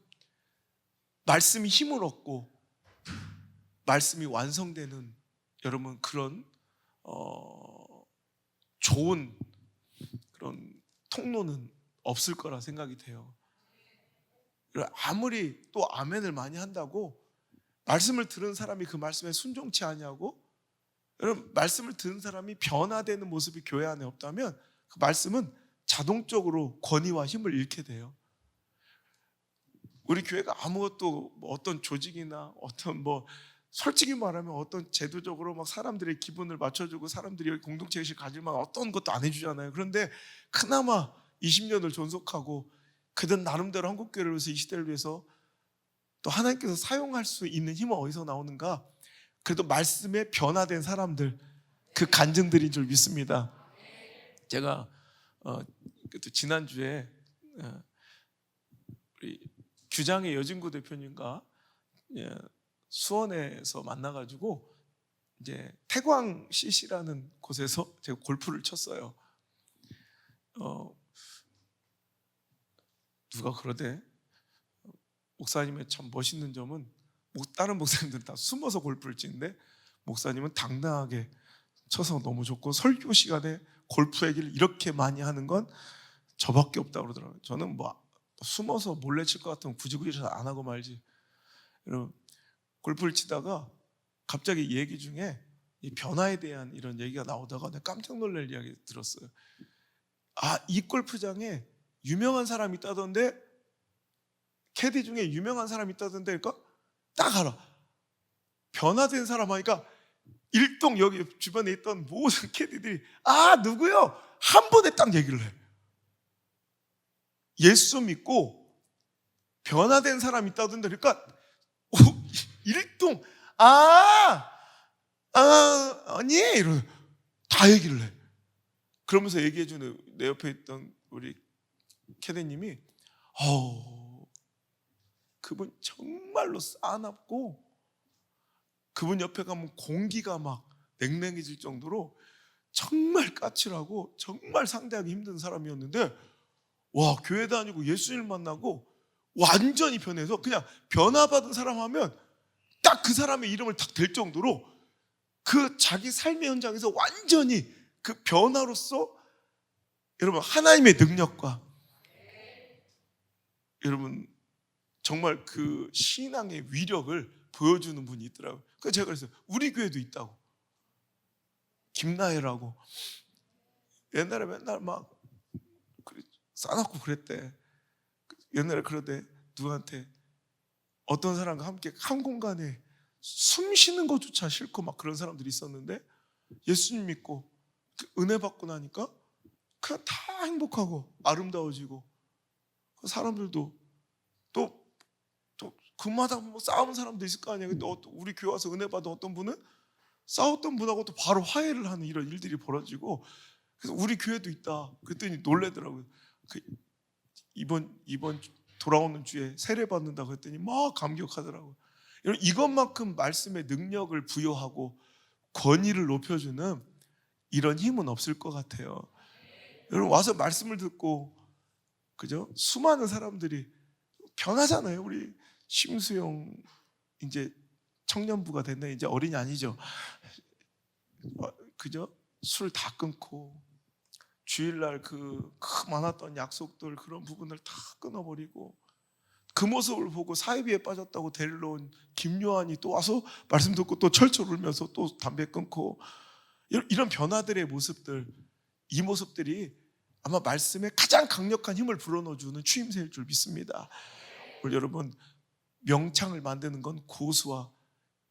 말씀이 힘을 얻고 말씀이 완성되는 여러분 그런 좋은 그런 통로는 없을 거라 생각이 돼요. 아무리 또 아멘을 많이 한다고 말씀을 들은 사람이 그 말씀에 순종치 아니하고, 여러분 말씀을 들은 사람이 변화되는 모습이 교회 안에 없다면 그 말씀은 자동적으로 권위와 힘을 잃게 돼요. 우리 교회가 아무것도 어떤 조직이나 어떤 솔직히 말하면 어떤 제도적으로 막 사람들의 기분을 맞춰주고 사람들이 공동체의식을 가질 만한 어떤 것도 안 해주잖아요. 그런데 그나마 20년을 존속하고 그든 나름대로 한국교회를 위해서 이 시대를 위해서 또 하나님께서 사용할 수 있는 힘은 어디서 나오는가? 그래도 말씀에 변화된 사람들, 그 간증들인 줄 믿습니다. 제가 지난주에 우리 규장의 여진구 대표님과 수원에서 만나가지고 이제 태광 CC라는 곳에서 제가 골프를 쳤어요. 누가 그러대 목사님의 참 멋있는 점은 다른 목사님들은 다 숨어서 골프를 치는데 목사님은 당당하게 쳐서 너무 좋고 설교 시간에 골프 얘기를 이렇게 많이 하는 건 저밖에 없다고 그러더라고요. 저는 숨어서 몰래 칠 것 같으면 굳이 잘 안 하고 말지. 여러분 골프를 치다가 갑자기 얘기 중에 이 변화에 대한 이런 얘기가 나오다가 내가 깜짝 놀랄 이야기 들었어요. 이 골프장에 유명한 사람이 있다던데, 캐디 중에 유명한 사람이 있다던데, 그러니까 딱 알아. 변화된 사람 하니까 일동 여기 주변에 있던 모든 캐디들이 누구요? 한 번에 딱 얘기를 해. 예수 믿고 변화된 사람 있다던데, 그러니까 일동 아니 이러고 다 얘기를 해. 그러면서 얘기해주는 내 옆에 있던 우리 캐디님이 그분 정말로 싸납고 그분 옆에 가면 공기가 막 냉랭해질 정도로 정말 까칠하고 정말 상대하기 힘든 사람이었는데, 와, 교회 다니고 예수님을 만나고 완전히 변해서 그냥 변화받은 사람 하면 딱 그 사람의 이름을 딱 댈 정도로 그 자기 삶의 현장에서 완전히 그 변화로서 여러분 하나님의 능력과 여러분 정말 그 신앙의 위력을 보여주는 분이 있더라고요. 그래서 제가 그랬어요. 우리 교회도 있다고. 김나혜라고. 옛날에 맨날 막 싸놓고 그랬대. 옛날에 그러대. 누구한테 어떤 사람과 함께 한 공간에 숨 쉬는 것조차 싫고 막 그런 사람들이 있었는데 예수님 믿고 은혜 받고 나니까 그냥 다 행복하고 아름다워지고, 사람들도 또 그마다 싸우는 사람도 있을 거 아니에요. 근데 우리 교회 와서 은혜 받은 어떤 분은 싸웠던 분하고 또 바로 화해를 하는 이런 일들이 벌어지고, 그래서 우리 교회도 있다 그랬더니 놀래더라고요. 이번 돌아오는 주에 세례 받는다고 했더니 막 감격하더라고요. 여러분 이것만큼 말씀의 능력을 부여하고 권위를 높여주는 이런 힘은 없을 것 같아요. 여러분 와서 말씀을 듣고 그죠? 수많은 사람들이 변하잖아요. 우리 심수영 이제 청년부가 됐네. 이제 어린이 아니죠. 그죠? 술 다 끊고 주일날 그 많았던 약속들 그런 부분을 다 끊어버리고 그 모습을 보고 사이비에 빠졌다고 데리러 온 김요한이 또 와서 말씀 듣고 또 철철 울면서 또 담배 끊고, 이런 변화들의 모습들, 이 모습들이 아마 말씀에 가장 강력한 힘을 불어넣어주는 추임새일 줄 믿습니다. 우리 여러분, 명창을 만드는 건 고수와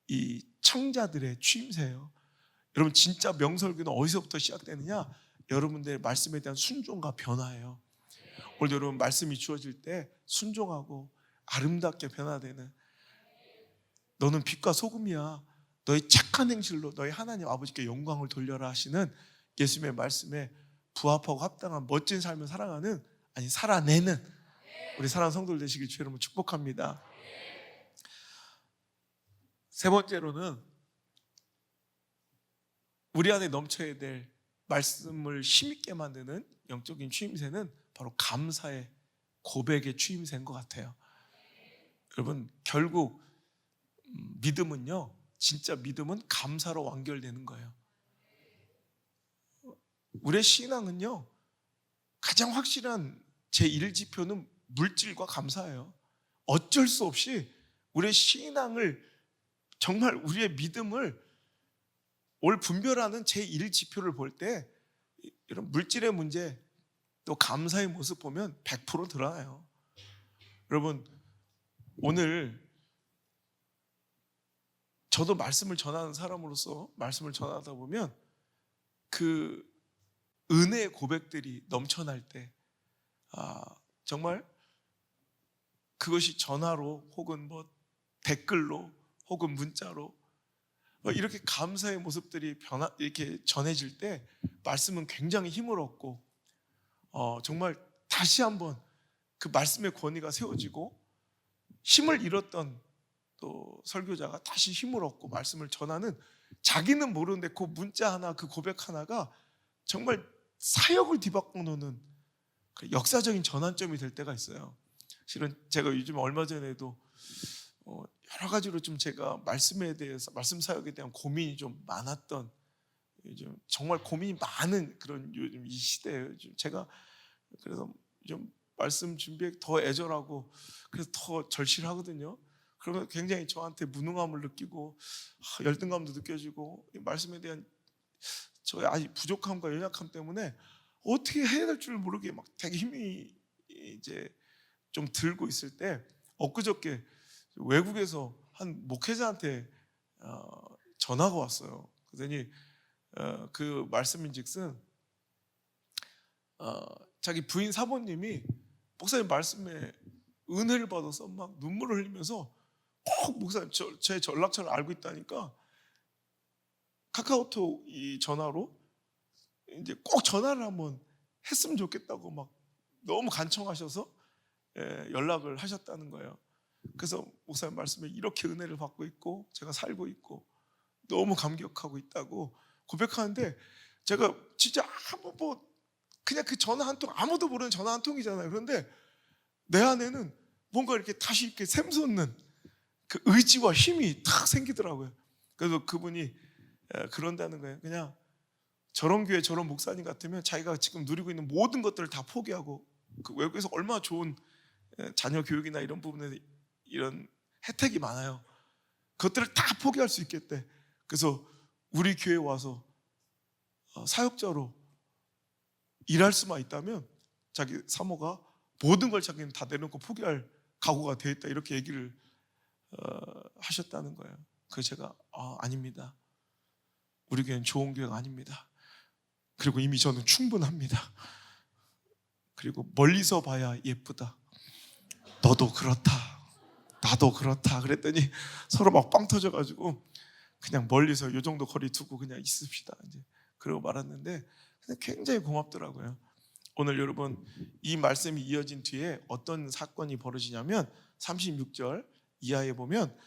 이 청자들의 추임새예요. 여러분, 진짜 명설교는 어디서부터 시작되느냐? 여러분들의 말씀에 대한 순종과 변화예요. 오늘 여러분, 말씀이 주어질 때 순종하고 아름답게 변화되는, 너는 빛과 소금이야, 너의 착한 행실로 너희 하나님 아버지께 영광을 돌려라 하시는 예수님의 말씀에 부합하고 합당한 멋진 삶을 살아가는, 아니 살아내는 우리 사랑하는 성도들 되시길 주의 이름으로 축복합니다. 세 번째로는 우리 안에 넘쳐야 될 말씀을 힘있게 만드는 영적인 추임새는 바로 감사의 고백의 추임새인 것 같아요. 여러분, 결국 믿음은요, 진짜 믿음은 감사로 완결되는 거예요. 우리의 신앙은요, 가장 확실한 제1지표는 물질과 감사예요. 어쩔 수 없이 우리의 신앙을, 정말 우리의 믿음을 올 분별하는 제1지표를 볼 때 이런 물질의 문제, 또 감사의 모습 보면 100% 드러나요. 여러분, 오늘 저도 말씀을 전하는 사람으로서 말씀을 전하다 보면 그 은혜의 고백들이 넘쳐날 때, 정말 그것이 전화로 혹은 뭐 댓글로 혹은 문자로 이렇게 감사의 모습들이 이렇게 전해질 때 말씀은 굉장히 힘을 얻고, 정말 다시 한번 그 말씀의 권위가 세워지고, 힘을 잃었던 또 설교자가 다시 힘을 얻고 말씀을 전하는, 자기는 모르는데 그 문자 하나, 그 고백 하나가 정말 사역을 뒤바꿔 놓는 그 역사적인 전환점이 될 때가 있어요. 실은 제가 요즘 얼마 전에도 여러 가지로 좀 제가 말씀에 대해서, 말씀 사역에 대한 고민이 좀 많았던, 요즘 정말 고민이 많은 그런 요즘 이 시대예요. 요즘 제가 그래서 좀 말씀 준비에 더 애절하고 그래서 더 절실하거든요. 그러면 굉장히 저한테 무능함을 느끼고 열등감도 느껴지고, 말씀에 대한 저의 아직 부족함과 연약함 때문에 어떻게 해야 될 줄 모르게 막 되게 힘이 이제 좀 들고 있을 때, 엊그저께 외국에서 한 목회자한테 전화가 왔어요. 그러더니 그 말씀인즉슨 자기 부인 사모님이 목사님 말씀에 은혜를 받아서 막 눈물을 흘리면서 꼭 목사님 제 연락처를 알고 있다니까 카카오톡 이 전화로 이제 꼭 전화를 한번 했으면 좋겠다고 막 너무 간청하셔서 연락을 하셨다는 거예요. 그래서 목사님 말씀에 이렇게 은혜를 받고 있고 제가 살고 있고 너무 감격하고 있다고 고백하는데, 제가 진짜 그냥 그 전화 한 통, 아무도 모르는 전화 한 통이잖아요. 그런데 내 안에는 뭔가 이렇게 다시 이렇게 샘솟는 그 의지와 힘이 탁 생기더라고요. 그래서 그분이 그런다는 거예요. 그냥 저런 교회 저런 목사님 같으면 자기가 지금 누리고 있는 모든 것들을 다 포기하고, 그 외국에서 얼마나 좋은 자녀 교육이나 이런 부분에 이런 혜택이 많아요. 그것들을 다 포기할 수 있겠대. 그래서 우리 교회에 와서 사역자로 일할 수만 있다면 자기 사모가 모든 걸 자기는 다 내놓고 포기할 각오가 되어 있다, 이렇게 얘기를 하셨다는 거예요. 그래서 제가 아닙니다. 우리 교회는 좋은 교회가 아닙니다. 그리고 이미 저는 충분합니다. 그리고 멀리서 봐야 예쁘다. 너도 그렇다. 나도 그렇다. 그랬더니 서로 막 빵 터져가지고 그냥 멀리서 요 정도 거리 두고 그냥 있읍시다. 이제 그러고 말았는데 굉장히 고맙더라고요. 오늘 여러분, 이 말씀이 이어진 뒤에 어떤 사건이 벌어지냐면 36절 이하에 보면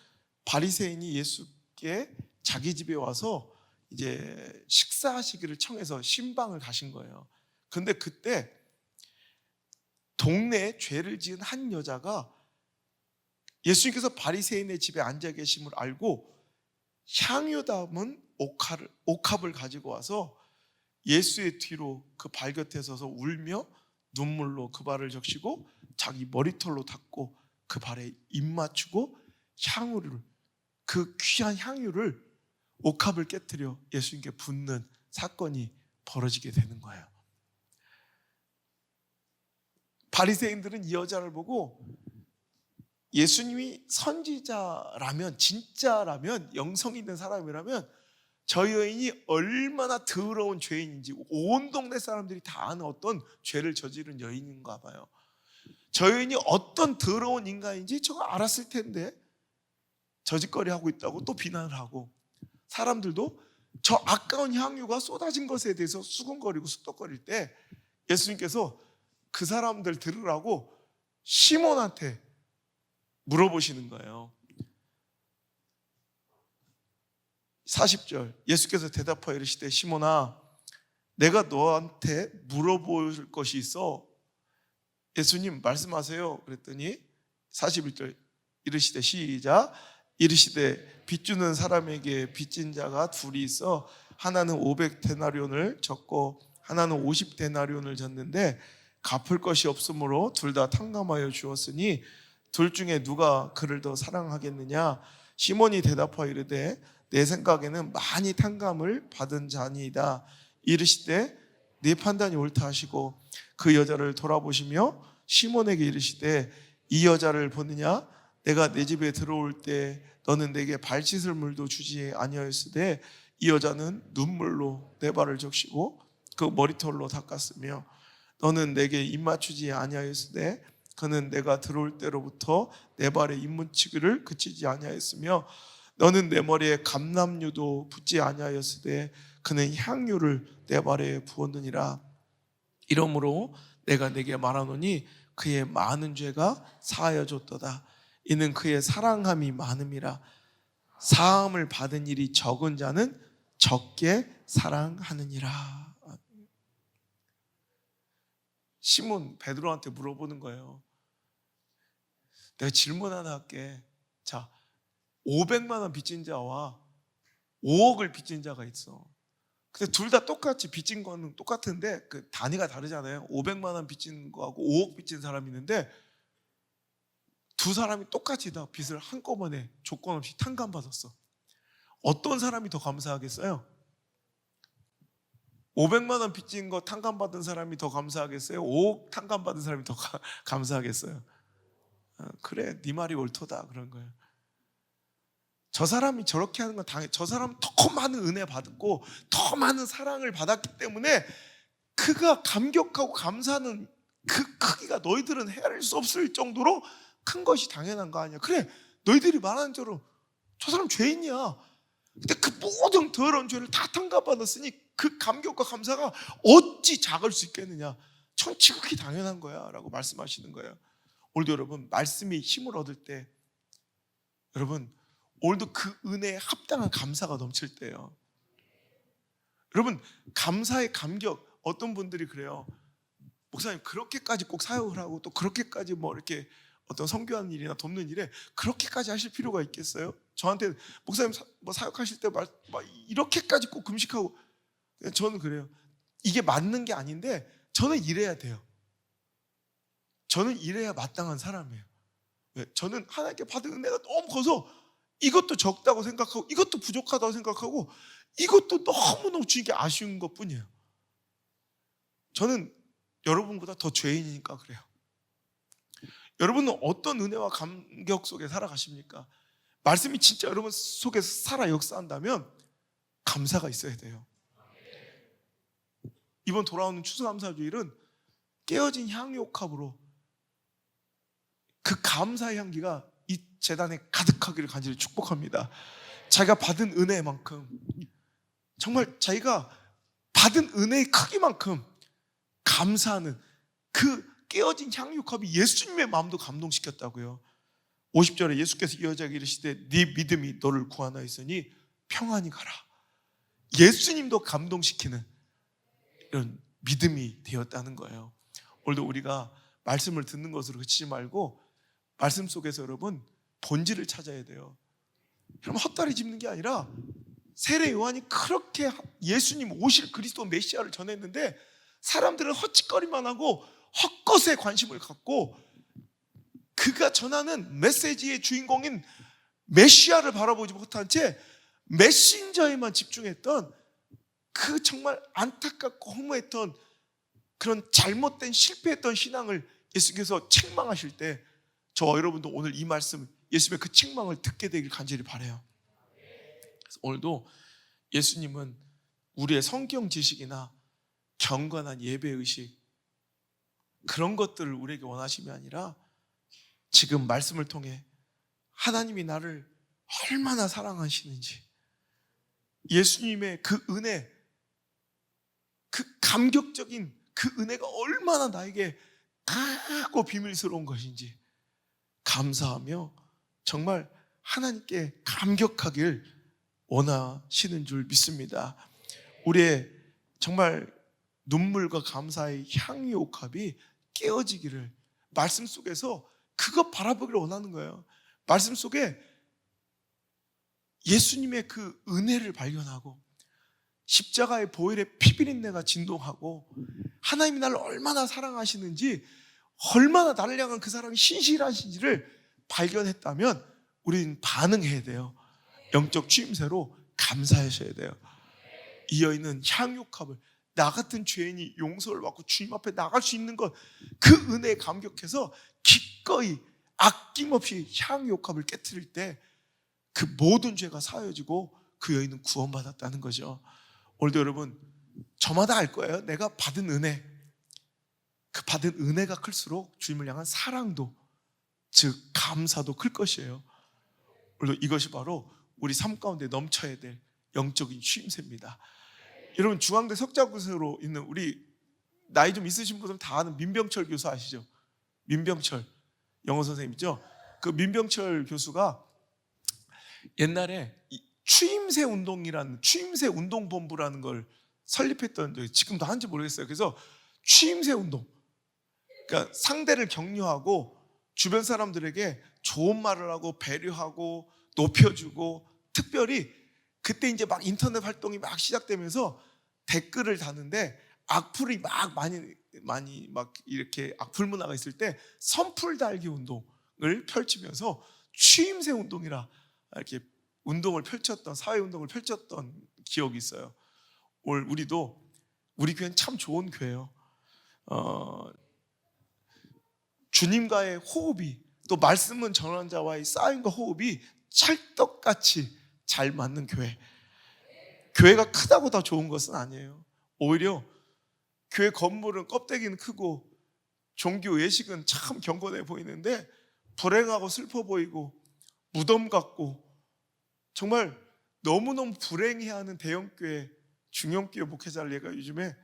바리새인이 예수께 자기 집에 와서 이제 식사하시기를 청해서 신방을 가신 거예요. 근데 그때 동네에 죄를 지은 한 여자가 예수님께서 바리새인의 집에 앉아 계심을 알고 향유 담은 옥합을 가지고 와서 예수의 뒤로 그 발 곁에 서서 울며 눈물로 그 발을 적시고 자기 머리털로 닦고 그 발에 입 맞추고 향유를, 그 귀한 향유를, 옥합을 깨뜨려 예수님께 붓는 사건이 벌어지게 되는 거예요. 바리새인들은 이 여자를 보고 예수님이 선지자라면, 진짜라면, 영성 있는 사람이라면 저 여인이 얼마나 더러운 죄인인지 온 동네 사람들이 다 아는 어떤 죄를 저지른 여인인가 봐요. 저 여인이 어떤 더러운 인간인지 저거 알았을 텐데 저짓거리 하고 있다고 또 비난을 하고, 사람들도 저 아까운 향유가 쏟아진 것에 대해서 수군거리고 쑥덕거릴 때 예수님께서 그 사람들 들으라고 시몬한테 물어보시는 거예요. 40절, 예수께서 대답하여 이르시되 시몬아, 내가 너한테 물어볼 것이 있어. 예수님 말씀하세요. 그랬더니 41절 이르시되, 시작, 이르시되 빚주는 사람에게 빚진 자가 둘이 있어 하나는 500데나리온을 졌고 하나는 50데나리온을 졌는데 갚을 것이 없으므로 둘 다 탕감하여 주었으니 둘 중에 누가 그를 더 사랑하겠느냐? 시몬이 대답하여 이르되 내 생각에는 많이 탕감을 받은 자니이다. 이르시되 네 판단이 옳다 하시고 그 여자를 돌아보시며 시몬에게 이르시되 이 여자를 보느냐? 내가 내 집에 들어올 때 너는 내게 발 씻을 물도 주지 아니하였으되 이 여자는 눈물로 내 발을 적시고 그 머리털로 닦았으며 너는 내게 입 맞추지 아니하였으되 그는 내가 들어올 때로부터 내 발에 입 묻히기를 그치지 아니하였으며 너는 내 머리에 감람유도 붓지 아니하였으되 그는 향유를 내 발에 부었느니라. 이러므로 내가 내게 말하노니 그의 많은 죄가 사하여졌도다. 이는 그의 사랑함이 많음이라. 사함을 받은 일이 적은 자는 적게 사랑하느니라. 시몬 베드로한테 물어보는 거예요. 내가 질문 하나 할게. 자, 500만 원 빚진 자와 5억을 빚진 자가 있어. 근데 둘 다 똑같이 빚진 거는 똑같은데 그 단위가 다르잖아요. 500만 원 빚진 거하고 5억 빚진 사람이 있는데 두 사람이 똑같이 다 빚을 한꺼번에 조건 없이 탕감받았어. 어떤 사람이 더 감사하겠어요? 500만 원 빚진 거 탕감받은 사람이 더 감사하겠어요? 5억 탕감받은 사람이 더 감사하겠어요? 그래, 네 말이 옳도다 그런 거예요. 저 사람이 저렇게 하는 건 저 사람은 더 많은 은혜 받았고 더 많은 사랑을 받았기 때문에 그가 감격하고 감사하는 그 크기가 너희들은 헤아릴 수 없을 정도로 큰 것이 당연한 거 아니야. 그래, 너희들이 말하는 대로 저 사람 죄인이야. 근데 그 모든 더러운 죄를 다 탕감받았으니 그 감격과 감사가 어찌 작을 수 있겠느냐. 천치국이 당연한 거야 라고 말씀하시는 거예요. 오늘도 여러분 말씀이 힘을 얻을 때, 여러분 오늘도 그 은혜에 합당한 감사가 넘칠 때예요. 여러분 감사의 감격, 어떤 분들이 그래요. 목사님 그렇게까지 꼭 사역을 하고 또 그렇게까지 뭐 이렇게 어떤 선교하는 일이나 돕는 일에 그렇게까지 하실 필요가 있겠어요? 저한테 목사님 뭐 사역하실 때 막 이렇게까지 꼭 금식하고, 저는 그래요. 이게 맞는 게 아닌데 저는 이래야 돼요. 저는 이래야 마땅한 사람이에요. 왜? 저는 하나님께 받은 은혜가 너무 커서 이것도 적다고 생각하고 이것도 부족하다고 생각하고 이것도 너무너무 주님께 아쉬운 것뿐이에요. 저는 여러분보다 더 죄인이니까 그래요. 여러분은 어떤 은혜와 감격 속에 살아가십니까? 말씀이 진짜 여러분 속에서 살아 역사한다면 감사가 있어야 돼요. 이번 돌아오는 추수감사주일은 깨어진 향유옥합으로 그 감사의 향기가 이 제단에 가득하기를 간절히 축복합니다. 자기가 받은 은혜만큼, 정말 자기가 받은 은혜의 크기만큼 감사하는 그 깨어진 향유컵이 예수님의 마음도 감동시켰다고요. 50절에 예수께서 이 여자에게 이르시되 네 믿음이 너를 구하나이으니 평안히 가라. 예수님도 감동시키는 이런 믿음이 되었다는 거예요. 오늘도 우리가 말씀을 듣는 것으로 그치지 말고 말씀 속에서 여러분 본질을 찾아야 돼요. 여러분 헛다리 짚는 게 아니라 세례 요한이 그렇게 예수님 오실 그리스도 메시아를 전했는데 사람들은 헛짓거리만 하고 헛것에 관심을 갖고 그가 전하는 메시지의 주인공인 메시아를 바라보지 못한 채 메신저에만 집중했던 그 정말 안타깝고 허무했던 그런 잘못된 실패했던 신앙을 예수님께서 책망하실 때 저와 여러분도 오늘 이 말씀, 예수님의 그 책망을 듣게 되길 간절히 바라요. 그래서 오늘도 예수님은 우리의 성경 지식이나 경건한 예배의식 그런 것들을 우리에게 원하심이 아니라 지금 말씀을 통해 하나님이 나를 얼마나 사랑하시는지, 예수님의 그 은혜, 그 감격적인 그 은혜가 얼마나 나에게 크고 비밀스러운 것인지 감사하며 정말 하나님께 감격하길 원하시는 줄 믿습니다. 우리의 정말 눈물과 감사의 향유 옥합이 깨어지기를, 말씀 속에서 그거 바라보기를 원하는 거예요. 말씀 속에 예수님의 그 은혜를 발견하고 십자가의 보혈의 피비린내가 진동하고 하나님이 나를 얼마나 사랑하시는지, 얼마나 나를 향한 그 사랑이 신실하신지를 발견했다면 우리는 반응해야 돼요. 영적 취임새로 감사하셔야 돼요. 이 여인은 향유값을, 나 같은 죄인이 용서를 받고 주님 앞에 나갈 수 있는 것, 그 은혜에 감격해서 기꺼이 아낌없이 향유값을 깨트릴 때 그 모든 죄가 사여지고 그 여인은 구원받았다는 거죠. 오늘도 여러분 저마다 알 거예요. 내가 받은 은혜, 그 받은 은혜가 클수록 주님을 향한 사랑도, 즉 감사도 클 것이에요. 오늘도 이것이 바로 우리 삶 가운데 넘쳐야 될 영적인 취임새입니다. 여러분 중앙대 석자구세로 있는 우리 나이 좀 있으신 분들은 다 아는 민병철 교수 아시죠? 민병철 영어 선생님이죠. 그 민병철 교수가 옛날에 취임새 운동이라는, 취임새 운동본부라는 걸 설립했던 적이, 지금도 한지 모르겠어요. 그래서 취임새 운동, 그러니까 상대를 격려하고 주변 사람들에게 좋은 말을 하고 배려하고 높여주고, 특별히 그때 이제 막 인터넷 활동이 막 시작되면서 댓글을 다는데 악플이 막 많이 막 이렇게 악플 문화가 있을 때 선풀 달기 운동을 펼치면서 취임새 운동이라 이렇게 운동을 펼쳤던, 사회 운동을 펼쳤던 기억이 있어요. 오늘 우리도, 우리 교회는 참 좋은 교회예요. 주님과의 호흡이, 또 말씀은 전하는 자와의 싸움과 호흡이 찰떡같이 잘 맞는 교회. 교회가 크다고 다 좋은 것은 아니에요. 오히려 교회 건물은 껍데기는 크고 종교 예식은 참 경건해 보이는데 불행하고 슬퍼 보이고 무덤 같고 정말 너무너무 불행해하는 대형교회, 중형교회 목회자를 내가 요즘에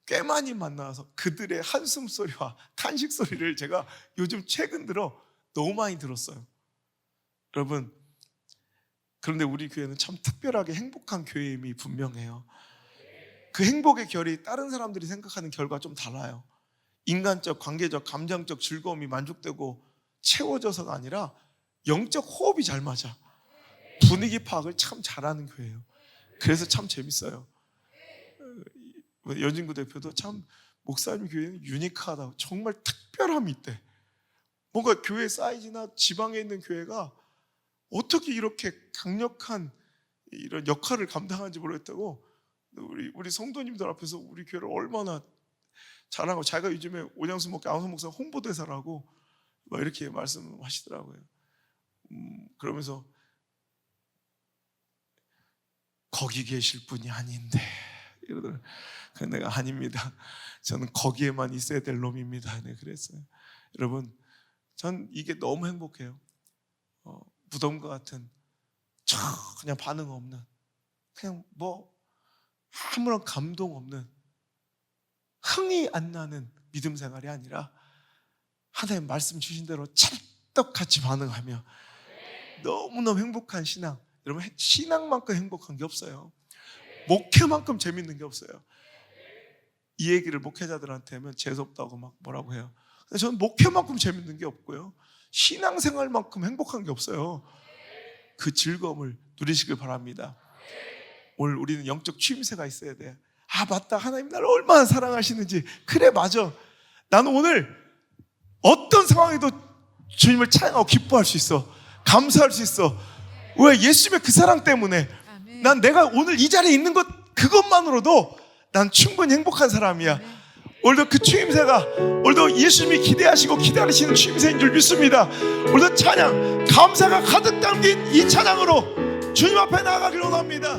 꽤 많이 만나서 그들의 한숨 소리와 탄식 소리를 제가 요즘 최근 들어 너무 많이 들었어요. 여러분, 그런데 우리 교회는 참 특별하게 행복한 교회임이 분명해요. 그 행복의 결이 다른 사람들이 생각하는 결과 좀 달라요. 인간적, 관계적, 감정적 즐거움이 만족되고 채워져서가 아니라 영적 호흡이 잘 맞아. 분위기 파악을 참 잘하는 교회예요. 그래서 참 재밌어요. 여진구 대표도 참 목사님 교회는 유니크하다, 정말 특별함이 있대. 뭔가 교회 사이즈나 지방에 있는 교회가 어떻게 이렇게 강력한 이런 역할을 감당하는지 모르겠다고 우리 성도님들 앞에서 우리 교회를 얼마나 자랑하고, 자기가 요즘에 오장수 목사, 안성 목사 홍보대사라고 막 이렇게 말씀하시더라고요. 그러면서 거기 계실 분이 아닌데 이러더라고요. 내가 아닙니다. 저는 거기에만 있어야 될 놈입니다. 네, 그랬어요. 여러분, 전 이게 너무 행복해요. 무덤과 같은 그냥 반응 없는, 그냥 뭐 아무런 감동 없는, 흥이 안 나는 믿음 생활이 아니라 하나님 말씀 주신 대로 찰떡같이 반응하며 너무너무 행복한 신앙. 여러분, 신앙만큼 행복한 게 없어요. 목회만큼 재밌는 게 없어요. 이 얘기를 목회자들한테 하면 재수없다고 막 뭐라고 해요. 근데 저는 목회만큼 재밌는 게 없고요, 신앙생활만큼 행복한 게 없어요. 그 즐거움을 누리시길 바랍니다. 오늘 우리는 영적 취임새가 있어야 돼. 아 맞다, 하나님 나를 얼마나 사랑하시는지. 그래 맞아, 나는 오늘 어떤 상황에도 주님을 찬양하고 기뻐할 수 있어. 감사할 수 있어. 왜? 예수님의 그 사랑 때문에. 난 내가 오늘 이 자리에 있는 것 그것만으로도 난 충분히 행복한 사람이야. 오늘도 그 추임새가, 오늘도 예수님이 기대하시고 기다리시는 추임새인 줄 믿습니다. 오늘도 찬양, 감사가 가득 담긴 이 찬양으로 주님 앞에 나아가기를 원합니다.